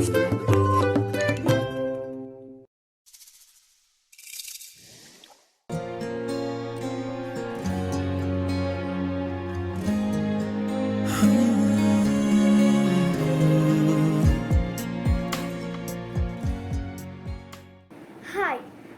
Hi,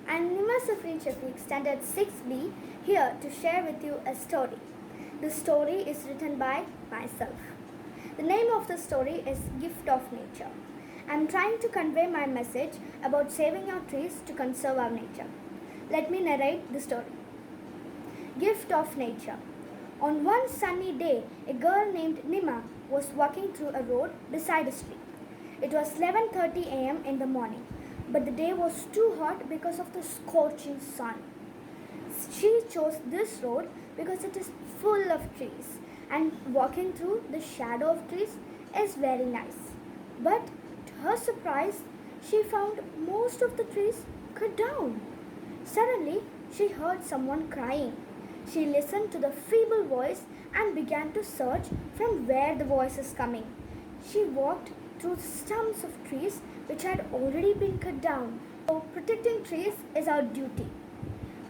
I'm Nima Safri Shafiq, Standard 6B, here to share with you a story. The story is written by myself. The name of the story is Gift of Nature. I'm trying to convey my message about saving our trees to conserve our nature. Let me narrate the story. Gift of Nature. On one sunny day, a girl named Nima was walking through a road beside a stream. It was 11:30 a.m. in the morning, but the day was too hot because of the scorching sun. She chose this road because it is full of trees, and walking through the shadow of trees is very nice. But to her surprise, she found most of the trees cut down. Suddenly, she heard someone crying. She listened to the feeble voice and began to search from where the voice is coming. She walked through stumps of trees which had already been cut down. So, protecting trees is our duty.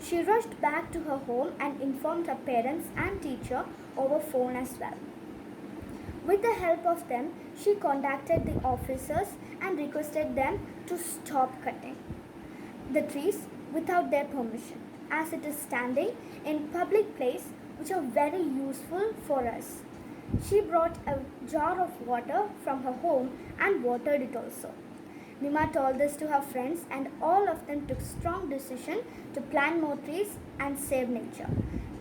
She rushed back to her home and informed her parents and teacher over phone as well. With the help of them, she contacted the officers and requested them to stop cutting the trees without their permission, as it is standing in public place which are very useful for us. She brought a jar of water from her home and watered it also. Nima told this to her friends, and all of them took strong decision to plant more trees and save nature.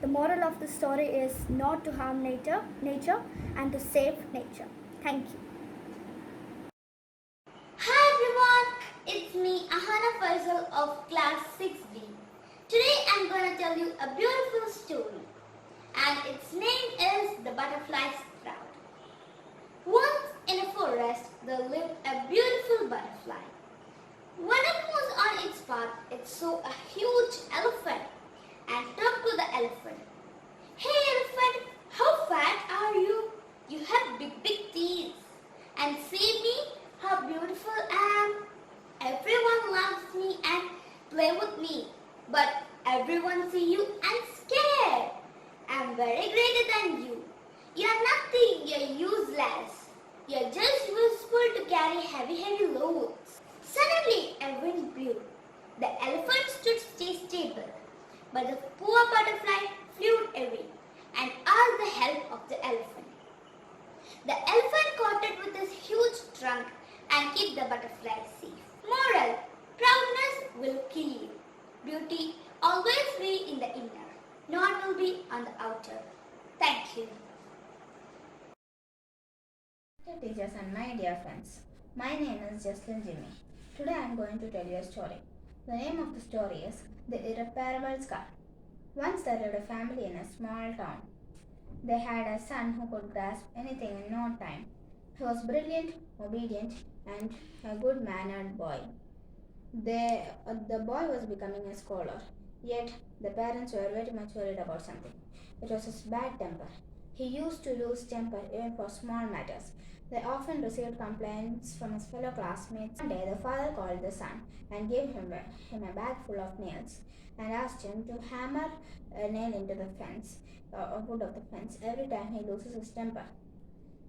The moral of the story is not to harm nature and to save nature. Thank you. Hi everyone, it's me Ahana Faisal of class 6B. Today I'm going to tell you a beautiful story, and its name is The Butterfly Sprout. Once in a forest there lived a beautiful butterfly. When it was on its path, it saw a huge elephant and talked to the elephant. Hey elephant, how fat are you? You have big teeth. And see me, how beautiful I am. Everyone loves me and play with me, but everyone see you and scared. I'm very greater than you. You're nothing, you're useless. You're just useful to carry heavy loads. Suddenly a wind blew. The elephant stood stable, but the poor butterfly flew away and asked the help of the elephant. The elephant caught it with his huge trunk and kept the butterfly safe. Moral: proudness will kill you. Beauty always be in the inner, not will be on the outer. Thank you. Dear teachers and my dear friends, my name is Jocelyn Jimmy. Today I am going to tell you a story. The name of the story is The Irreparable Scar. Once there lived a family in a small town. They had a son who could grasp anything in no time. He was brilliant, obedient, and a good mannered boy. The boy was becoming a scholar, yet the parents were very much worried about something. It was his bad temper. He used to lose temper even for small matters. They often received complaints from his fellow classmates. One day, the father called the son and gave him a bag full of nails and asked him to hammer a nail into the fence, wood of the fence, every time he loses his temper.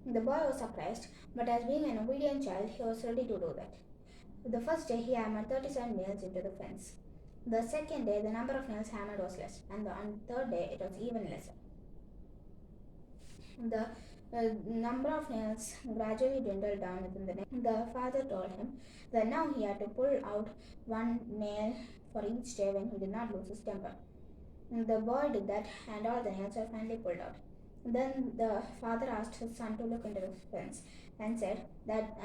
The boy was surprised, but as being an obedient child, he was ready to do that. The first day, he hammered 37 nails into the fence. The second day, the number of nails hammered was less, and on the third day, it was even lesser. The number of nails gradually dwindled down within the next. The father told him that now he had to pull out one nail for each day when he did not lose his temper. The boy did that, and all the nails were finally pulled out. Then the father asked his son to look into the fence and said that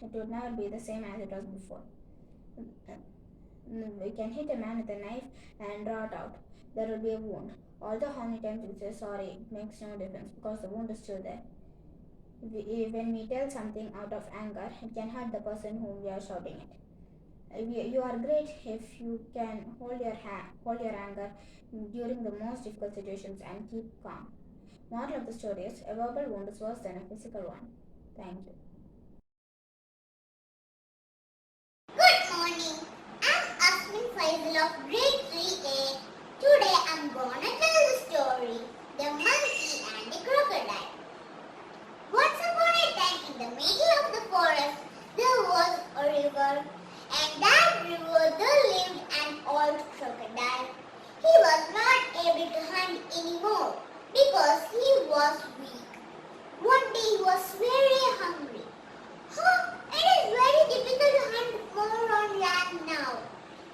it would never be the same as it was before. We can hit a man with a knife and draw it out. There will be a wound. Although how many times we say sorry, it makes no difference because the wound is still there. When we tell something out of anger, it can hurt the person whom we are shouting at. You are great if you can hold your anger during the most difficult situations and keep calm. Moral of the story is a verbal wound is worse than a physical one. Thank you. river, and that river there lived an old crocodile. He was not able to hunt anymore because he was weak. One day he was very hungry. It is very difficult to hunt more on land now.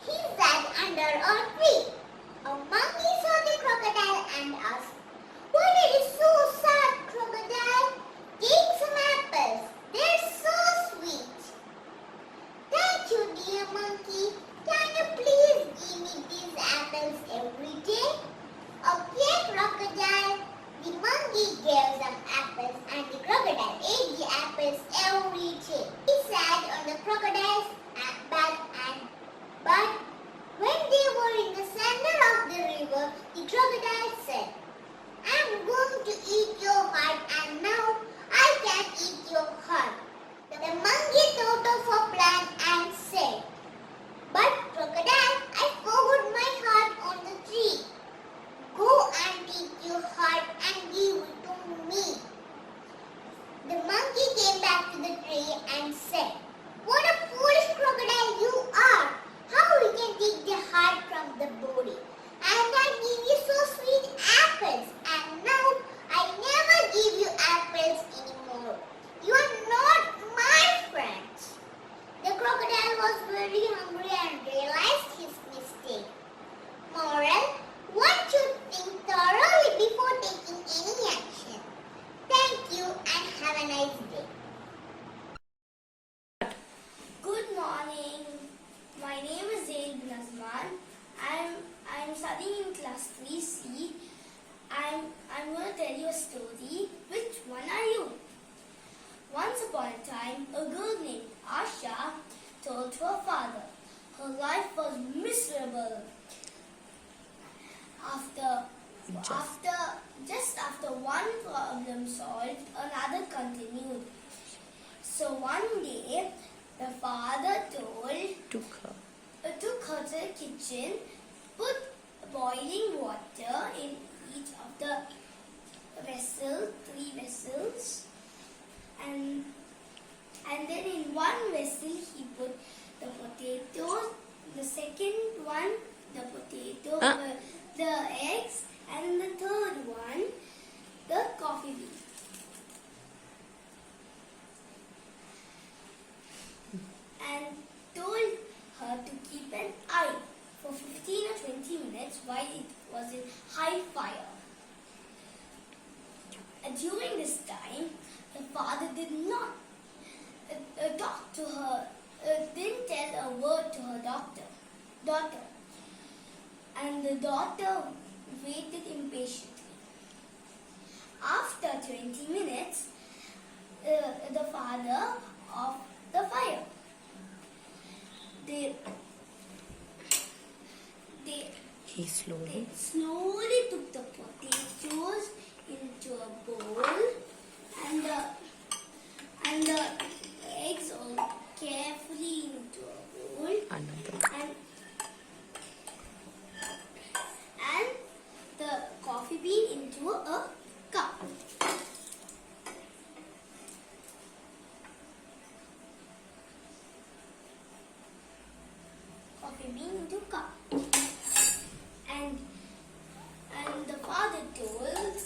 He sat under a tree. A monkey saw the crocodile and asked, "What is so sad, crocodile? Take some apples. They're so sweet." "Thank you, dear monkey. Can you please give me these apples every day?" "Okay, crocodile." The monkey gave some apples and the crocodile ate the apples every day. He sat on the crocodile's back but when they were in the center of the river, the crocodile said, "I'm going to eat your heart and now I can eat your heart." The monkey thought of a plan and said, "But crocodile, I forgot my heart on the tree. Go and take your heart and give it to me." The monkey came back to the tree and said, "What a foolish crocodile you are! How you can take the heart from the body? I can give you so sweet apples, and now I never give you apples anymore. You are not my friends." The crocodile was very hungry and realized his mistake. Moral: one should think thoroughly before taking any action. Thank you and have a nice day. Good morning. My name is Zain bin Azman. I'm studying in class 3C. I'm going to tell you a story. Which one are you? Once upon a time, a girl named Asha told her father her life was miserable. Just after one problem solved, another continued. So one day, the father took her to the kitchen, put boiling water in each of the three vessels, and then in one vessel he put the potatoes, the second one the potato, the eggs, and the third one the coffee bean. And told her to keep an eye for 15 or 20 minutes while it was in high fire. During this time, the father did not talk to her, didn't tell a word to her daughter. And the daughter waited impatiently. After 20 minutes, the father of the fire. He slowly took the potatoes into a bowl and the eggs all carefully into a bowl another. and the coffee bean into a cup. Coffee bean into cup. And the father told,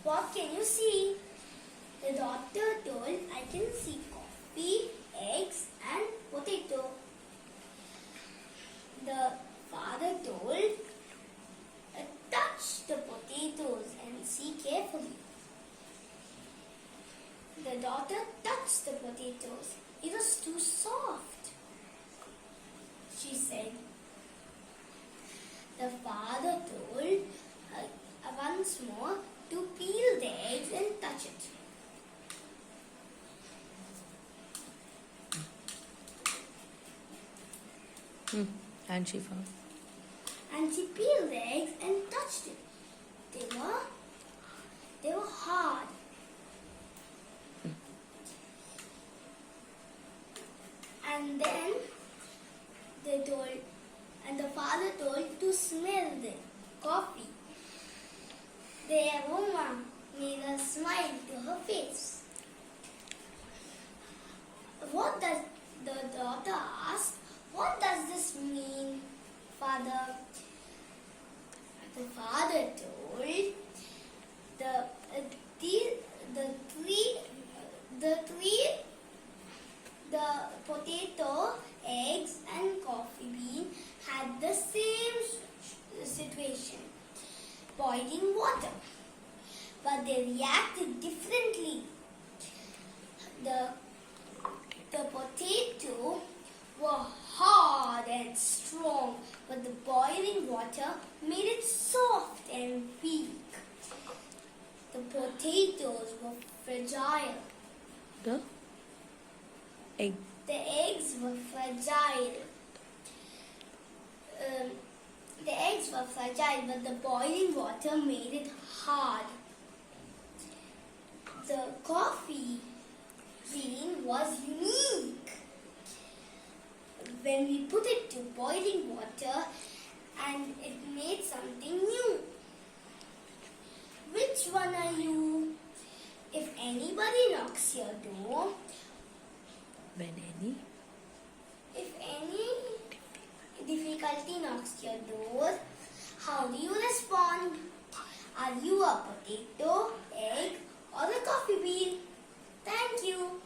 what can you see? The daughter told, I can see coffee, eggs and potato. The father told, touch the potatoes and see carefully. The daughter touched the potatoes. It was too soft, she said. The father told once more to peel the eggs and touch it. And she found. And she peeled the eggs and touched it. They were hard. And then the father told to smell the coffee. The aroma made her smile to her face. reacted differently. The potato were hard and strong, but the boiling water made it soft and weak. The potatoes were fragile. The egg. The eggs were fragile. But the boiling water made it hard. The coffee bean was unique. When we put it to boiling water and it made something new. Which one are you? If anybody knocks your door, if any difficulty knocks your door, how do you respond? Are you a potato, egg, or a coffee bean? Thank you.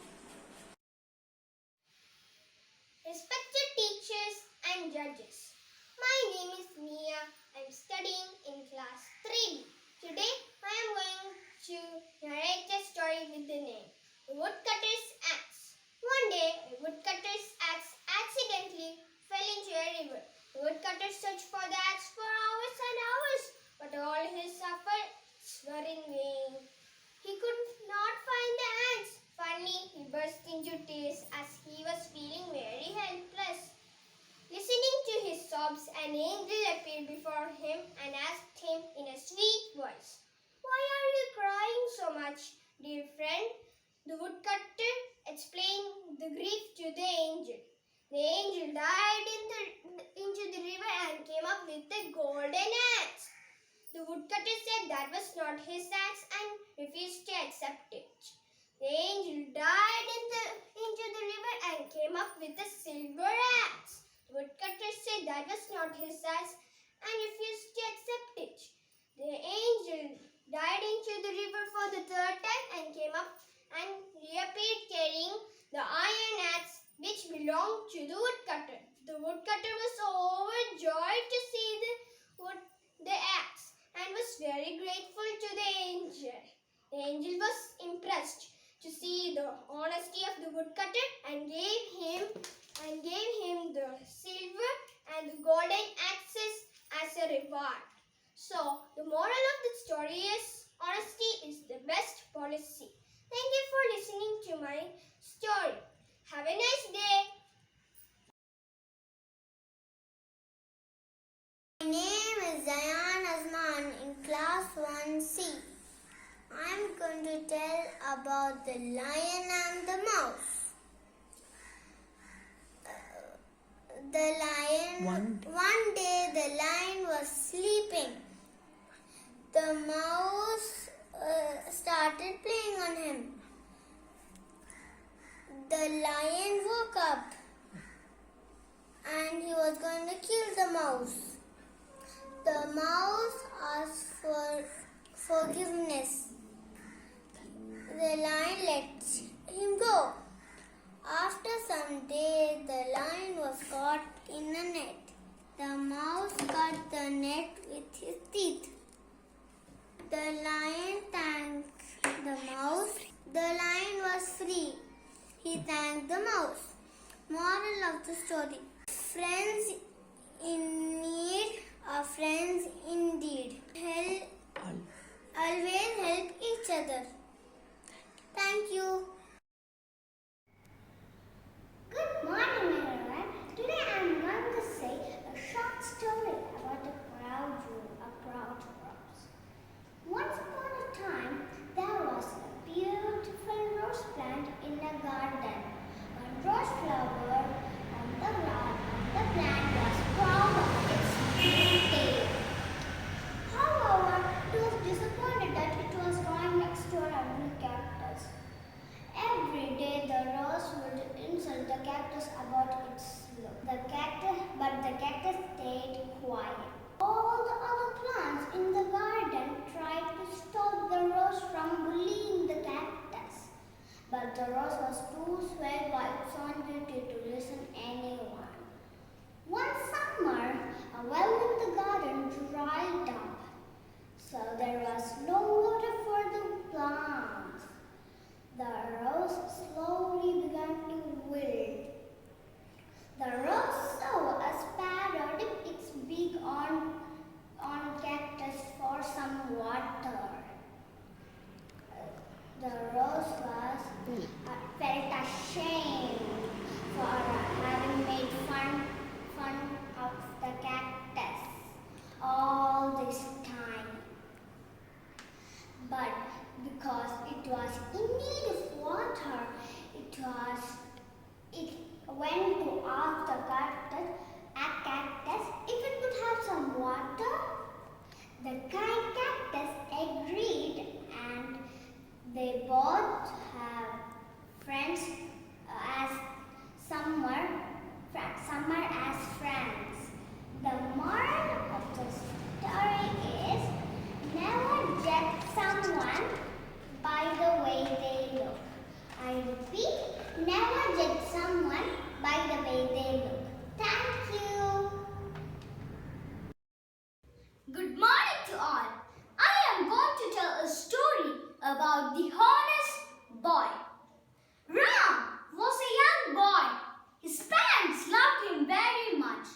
Respected teachers and judges, my name is Mia. I am studying in class 3B. Today I am going to narrate a story with the name The Woodcutter's Axe. One day a woodcutter's axe accidentally fell into a river. The woodcutter searched for the axe for hours and hours, but all his efforts were in vain. He could not find the axe. Finally, he burst into tears as he was feeling very helpless. Listening to his sobs, an angel appeared before him and asked him in a sweet voice, "Why are you crying so much, dear friend?" The woodcutter explained the grief to the angel. The angel dived into the river and came up with a golden axe. The woodcutter said that was not his axe and refused to accept it. The angel dived into the river and came up with a silver axe. The woodcutter said that was not his axe and refused to accept it. The angel dived into the river for the third time and came up and reappeared carrying the iron axe which belonged to the woodcutter. The woodcutter was overjoyed to see the axe and was very grateful to the angel. The angel was impressed to see the honesty of the woodcutter and gave him the silver and the golden axes as a reward. So, the moral of the story is honesty is the best policy. Thank you for listening to my story. Have a nice day. My name is Zayan Azman in class 1C. I am going to tell about the lion and the mouse. One day the lion was sleeping. The mouse started playing on him. The lion woke up and he was going to kill the mouse. The mouse asked for forgiveness. The lion let him go. After some days, the lion was caught in a net. The mouse cut the net with his teeth. The lion thanked the mouse. The lion was free. He thanked the mouse. Moral of the story: friends in need are friends indeed. Always help each other. Thank you. Good morning, everyone. Today I am going to say a short story about a proud rose. Once upon a time, there was a beautiful rose plant in a garden. One rose flower on the plant was proud of its beauty. However, it was disappointed that it was growing next to an ugly cactus. Every day the rose would insult the cactus about its look. But the cactus stayed quiet. All the other plants in the garden tried to stop the rose from bullying the cactus. But the rose was too swayed by its own beauty to listen anyone. One summer, a well in the garden dried up, so there was no water for the plant. The rose was felt ashamed for having made fun of the cactus all this time. But because it was in need of water, it went to ask the cactus if it could have some water. The kind cactus agreed, and they both have friends as summer as friends. The moral of the story is never judge someone by the way they look. I repeat, never judge someone by the way they look. Thank you. Good morning to all. I am going to tell a story about the honest boy. Ram was a young boy. His parents loved him very much.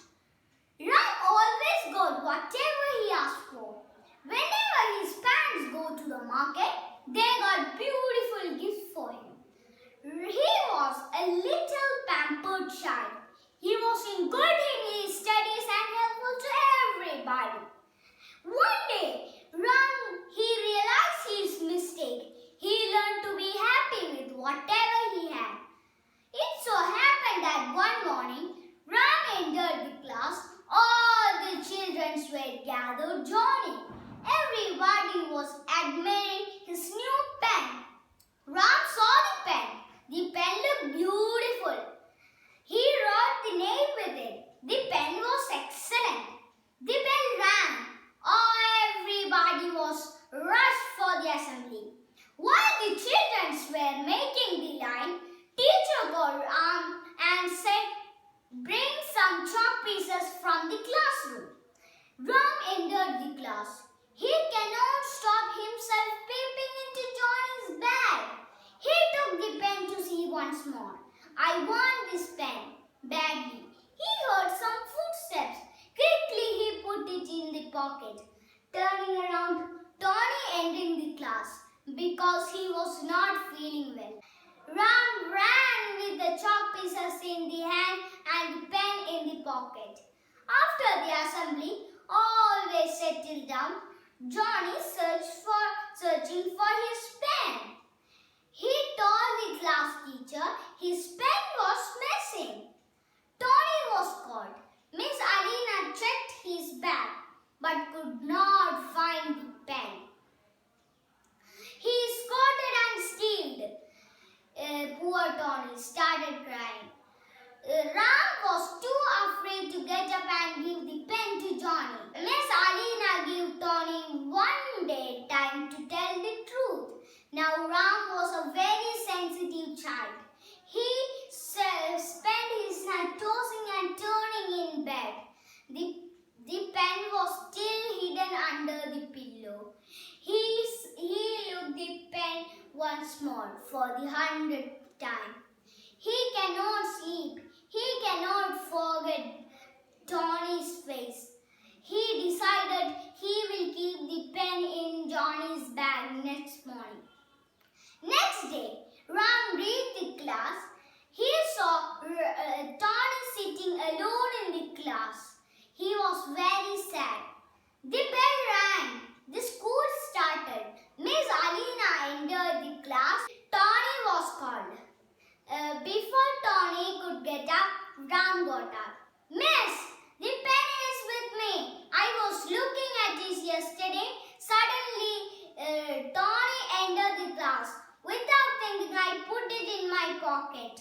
Ram always got whatever he asked for. Whenever his parents go to the market, they got beautiful gifts for him. He was a little pampered child. He was in good in his studies and helpful to everybody. One day, he realized his mistake. He learned to be happy with whatever he had. It so happened that one morning, Ram entered the class. All the children were gathered joining. Everybody was admiring his new pen. Ram saw the pen. The pen looked beautiful. He wrote the name with it. The pen was excellent. The bell rang. Everybody was rushed for the assembly. While the children were making the line, teacher called Ram and said, "Bring some chalk pieces from the classroom." Ram entered the class. He cannot stop himself peeping into Johnny's bag. He took the pen to see once more. "I want this pen badly." He heard some footsteps. Quickly he put it in the pocket. Turning around, Tony entered the class because he was not feeling well. Ram ran with the chalk pieces in the hand and the pen in the pocket. After the assembly, all were settled down. Johnny searching for his pen. He told the class teacher his pen was missing. Tony was called. Miss Alina checked his bag but could not find the pen. He scolded and stealed. Poor Tony started crying. Ram was too afraid to get up and give the pen to Johnny. Miss Alina gave Tony one day time to tell the truth. Now Ram was a very sensitive child. He spent his night tossing and turning in bed. The pen was still hidden under the pillow. He looked the pen once more for the 100th time. He cannot sleep. He cannot forget Tony's face. He decided he will keep the pen in Johnny's bag next morning. Next day, Ram reached the class. He saw Tony sitting alone in the class. He was very sad. The bell rang. The school started. Miss Alina entered the class. Tony was called. Before Tony could get up, Ram got up. "Miss, the pen is with me. I was looking at it yesterday." Suddenly, Tony entered the class. Without thinking, I put it in my pocket.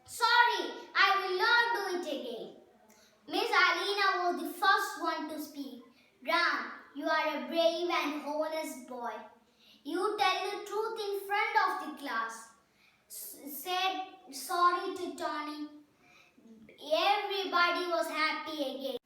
"Sorry, I will not do it again." Miss Alina was the first one to speak. "Ram, you are a brave and honest boy. You tell the truth in front of the class." Said sorry to Tony. Everybody was happy again.